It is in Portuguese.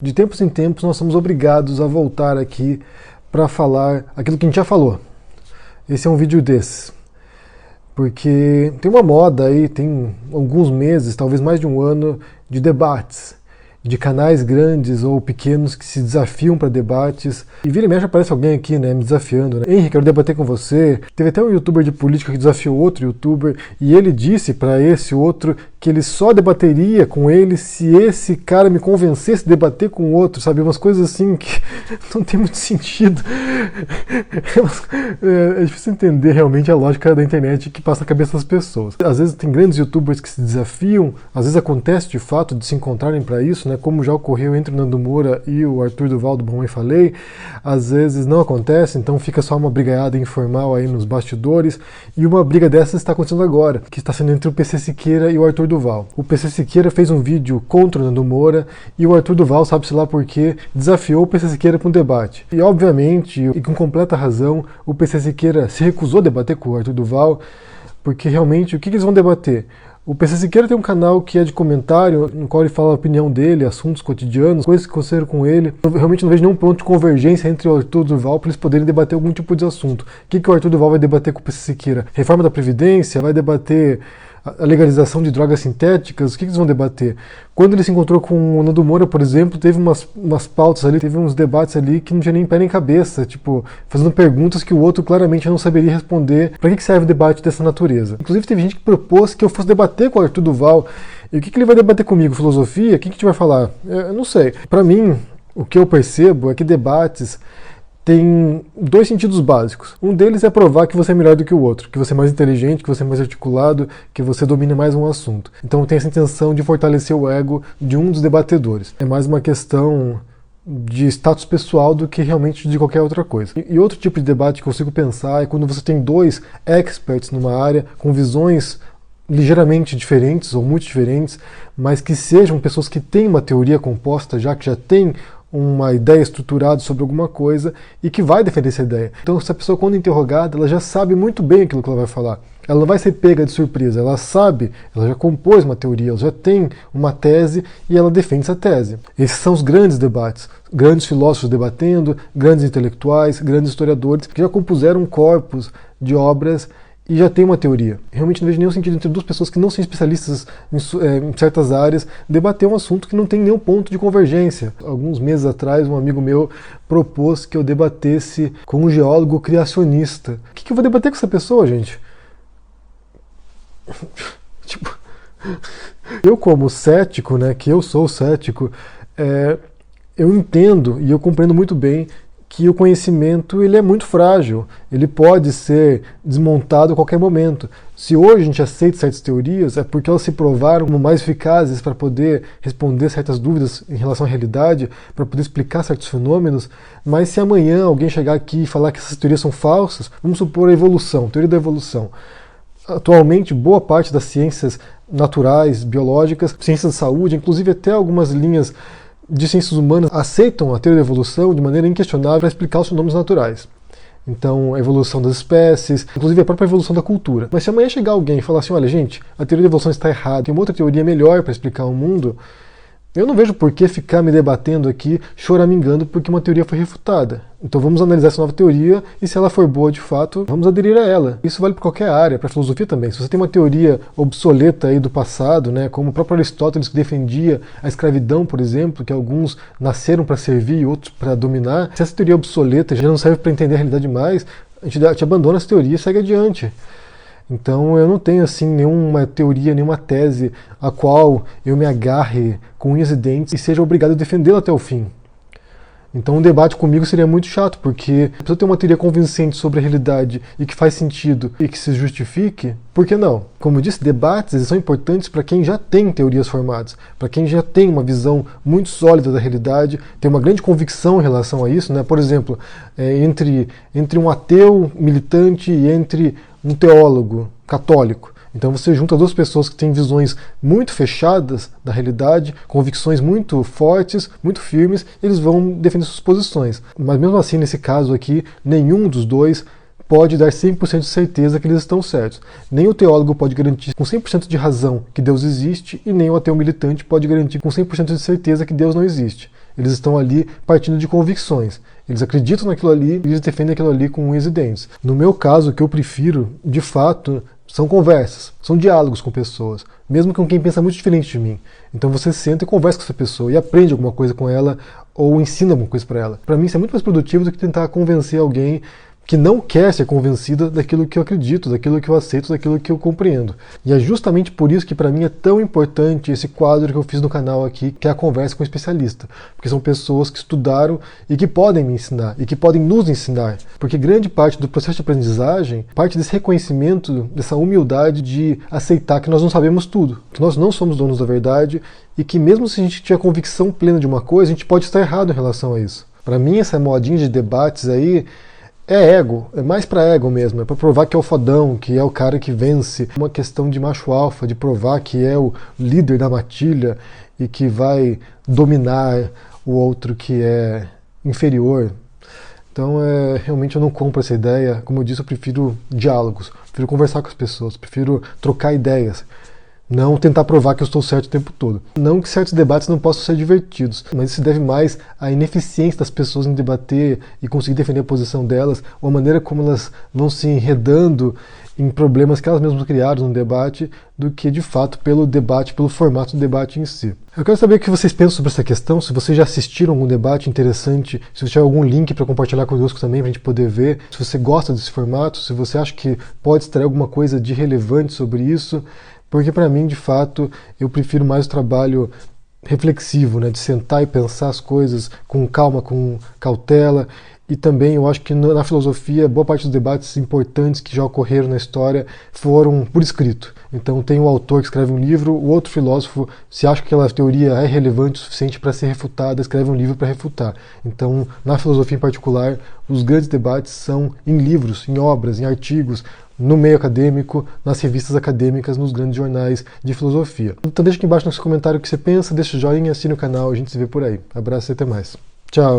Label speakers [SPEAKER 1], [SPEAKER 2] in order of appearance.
[SPEAKER 1] De tempos em tempos nós somos obrigados a voltar aqui para falar aquilo que a gente já falou. Esse é um vídeo desses. Porque tem uma moda aí, tem alguns meses, talvez mais de um ano, de debates. De canais grandes ou pequenos que se desafiam para debates. E vira e mexe aparece alguém aqui, né, me desafiando, né? Henrique, quero debater com você. Teve até um youtuber de política que desafiou outro youtuber e ele disse para esse outro que ele só debateria com ele se esse cara me convencesse a debater com o outro, sabe? Umas coisas assim que não tem muito sentido. É difícil entender realmente a lógica da internet que passa na cabeça das pessoas. Às vezes tem grandes youtubers que se desafiam, às vezes acontece de fato de se encontrarem para isso, né? Como já ocorreu entre o Nando Moura e o Arthur Duval do Bom e Falei. Às vezes não acontece, então fica só uma brigaiada informal aí nos bastidores. E uma briga dessa está acontecendo agora, que está sendo entre o PC Siqueira e o Arthur Duval. O PC Siqueira fez um vídeo contra o Nando Moura e o Arthur Duval, sabe-se lá por quê, desafiou o PC Siqueira para um debate. E obviamente, e com completa razão, o PC Siqueira se recusou a debater com o Arthur Duval, porque realmente o que eles vão debater? O PC Siqueira tem um canal que é de comentário, no qual ele fala a opinião dele, assuntos cotidianos, coisas que aconteceram com ele. Eu realmente não vejo nenhum ponto de convergência entre o Arthur Duval para eles poderem debater algum tipo de assunto. O que o Arthur Duval vai debater com o PC Siqueira? Reforma da Previdência? Vai debater a legalização de drogas sintéticas? O que eles vão debater? Quando ele se encontrou com o Nando Moura, por exemplo, teve umas pautas ali, teve uns debates ali que não tinha nem pé nem cabeça, tipo, fazendo perguntas que o outro claramente não saberia responder. Para que serve um debate dessa natureza? Inclusive teve gente que propôs que eu fosse debater com o Arthur Duval. E o que ele vai debater comigo? Filosofia? O que a gente vai falar? Eu não sei. Para mim, o que eu percebo é que debates tem dois sentidos básicos. Um deles é provar que você é melhor do que o outro, que você é mais inteligente, que você é mais articulado, que você domina mais um assunto. Então tem essa intenção de fortalecer o ego de um dos debatedores. É mais uma questão de status pessoal do que realmente de qualquer outra coisa. E outro tipo de debate que eu consigo pensar é quando você tem dois experts numa área com visões ligeiramente diferentes ou muito diferentes, mas que sejam pessoas que têm uma teoria composta, já que já tem uma ideia estruturada sobre alguma coisa e que vai defender essa ideia. Então, essa pessoa, quando interrogada, ela já sabe muito bem aquilo que ela vai falar. Ela não vai ser pega de surpresa, ela sabe, ela já compôs uma teoria, ela já tem uma tese e ela defende essa tese. Esses são os grandes debates, grandes filósofos debatendo, grandes intelectuais, grandes historiadores que já compuseram corpos de obras e já tem uma teoria. Realmente não vejo nenhum sentido entre duas pessoas que não são especialistas em certas áreas debater um assunto que não tem nenhum ponto de convergência. Alguns meses atrás, um amigo meu propôs que eu debatesse com um geólogo criacionista. O que eu vou debater com essa pessoa, gente? Tipo, eu como cético, né, que eu sou cético, eu entendo e eu compreendo muito bem que o conhecimento ele é muito frágil, ele pode ser desmontado a qualquer momento. Se hoje a gente aceita certas teorias, é porque elas se provaram como mais eficazes para poder responder certas dúvidas em relação à realidade, para poder explicar certos fenômenos, mas se amanhã alguém chegar aqui e falar que essas teorias são falsas, vamos supor a evolução, teoria da evolução. Atualmente, boa parte das ciências naturais, biológicas, ciências da saúde, inclusive até algumas linhas de ciências humanas aceitam a teoria da evolução de maneira inquestionável para explicar os fenômenos naturais. Então, a evolução das espécies, inclusive a própria evolução da cultura. Mas se amanhã chegar alguém e falar assim, olha gente, a teoria da evolução está errada, tem uma outra teoria melhor para explicar o mundo, eu não vejo por que ficar me debatendo aqui, choramingando porque uma teoria foi refutada. Então vamos analisar essa nova teoria e se ela for boa de fato, vamos aderir a ela. Isso vale para qualquer área, para a filosofia também. Se você tem uma teoria obsoleta aí do passado, né, como o próprio Aristóteles que defendia a escravidão, por exemplo, que alguns nasceram para servir e outros para dominar, se essa teoria é obsoleta já não serve para entender a realidade mais, a gente abandona essa teoria e segue adiante. Então eu não tenho assim nenhuma teoria, nenhuma tese a qual eu me agarre com unhas e dentes e seja obrigado a defendê-la até o fim. Então um debate comigo seria muito chato, porque se eu tenho uma teoria convincente sobre a realidade e que faz sentido e que se justifique, por que não? Como eu disse, debates eles são importantes para quem já tem teorias formadas, para quem já tem uma visão muito sólida da realidade, tem uma grande convicção em relação a isso, né? Por exemplo, entre um ateu militante e entre um teólogo católico. Então você junta duas pessoas que têm visões muito fechadas da realidade, convicções muito fortes, muito firmes, eles vão defender suas posições. Mas mesmo assim, nesse caso aqui, nenhum dos dois pode dar 100% de certeza que eles estão certos. Nem o teólogo pode garantir com 100% de razão que Deus existe, e nem o ateu militante pode garantir com 100% de certeza que Deus não existe. Eles estão ali partindo de convicções. Eles acreditam naquilo ali e eles defendem aquilo ali com unhas e dentes. No meu caso, o que eu prefiro, de fato, são conversas, são diálogos com pessoas, mesmo com quem pensa muito diferente de mim. Então você senta e conversa com essa pessoa e aprende alguma coisa com ela ou ensina alguma coisa para ela. Para mim isso é muito mais produtivo do que tentar convencer alguém que não quer ser convencida daquilo que eu acredito, daquilo que eu aceito, daquilo que eu compreendo. E é justamente por isso que para mim é tão importante esse quadro que eu fiz no canal aqui, que é a conversa com o especialista. Porque são pessoas que estudaram e que podem me ensinar, e que podem nos ensinar. Porque grande parte do processo de aprendizagem parte desse reconhecimento, dessa humildade de aceitar que nós não sabemos tudo, que nós não somos donos da verdade e que mesmo se a gente tiver convicção plena de uma coisa, a gente pode estar errado em relação a isso. Para mim essa modinha de debates aí é ego, é mais pra ego mesmo, é pra provar que é o fodão, que é o cara que vence. Uma questão de macho alfa, de provar que é o líder da matilha e que vai dominar o outro que é inferior. Então, realmente eu não compro essa ideia. Como eu disse, eu prefiro diálogos, prefiro conversar com as pessoas, prefiro trocar ideias. Não tentar provar que eu estou certo o tempo todo. Não que certos debates não possam ser divertidos, mas isso se deve mais à ineficiência das pessoas em debater e conseguir defender a posição delas, ou a maneira como elas vão se enredando em problemas que elas mesmas criaram no debate, do que de fato pelo debate, pelo formato do debate em si. Eu quero saber o que vocês pensam sobre essa questão, se vocês já assistiram algum debate interessante, se você tiver algum link para compartilhar conosco também, para a gente poder ver, se você gosta desse formato, se você acha que pode extrair alguma coisa de relevante sobre isso. Porque para mim, de fato, eu prefiro mais o trabalho reflexivo, né, de sentar e pensar as coisas com calma, com cautela. E também eu acho que na filosofia, boa parte dos debates importantes que já ocorreram na história foram por escrito. Então tem um autor que escreve um livro, o outro filósofo, se acha que aquela teoria é relevante o suficiente para ser refutada, escreve um livro para refutar. Então, na filosofia em particular, os grandes debates são em livros, em obras, em artigos, no meio acadêmico, nas revistas acadêmicas, nos grandes jornais de filosofia. Então deixa aqui embaixo no seu comentário o que você pensa, deixa o joinha, assine o canal, a gente se vê por aí. Abraço e até mais. Tchau!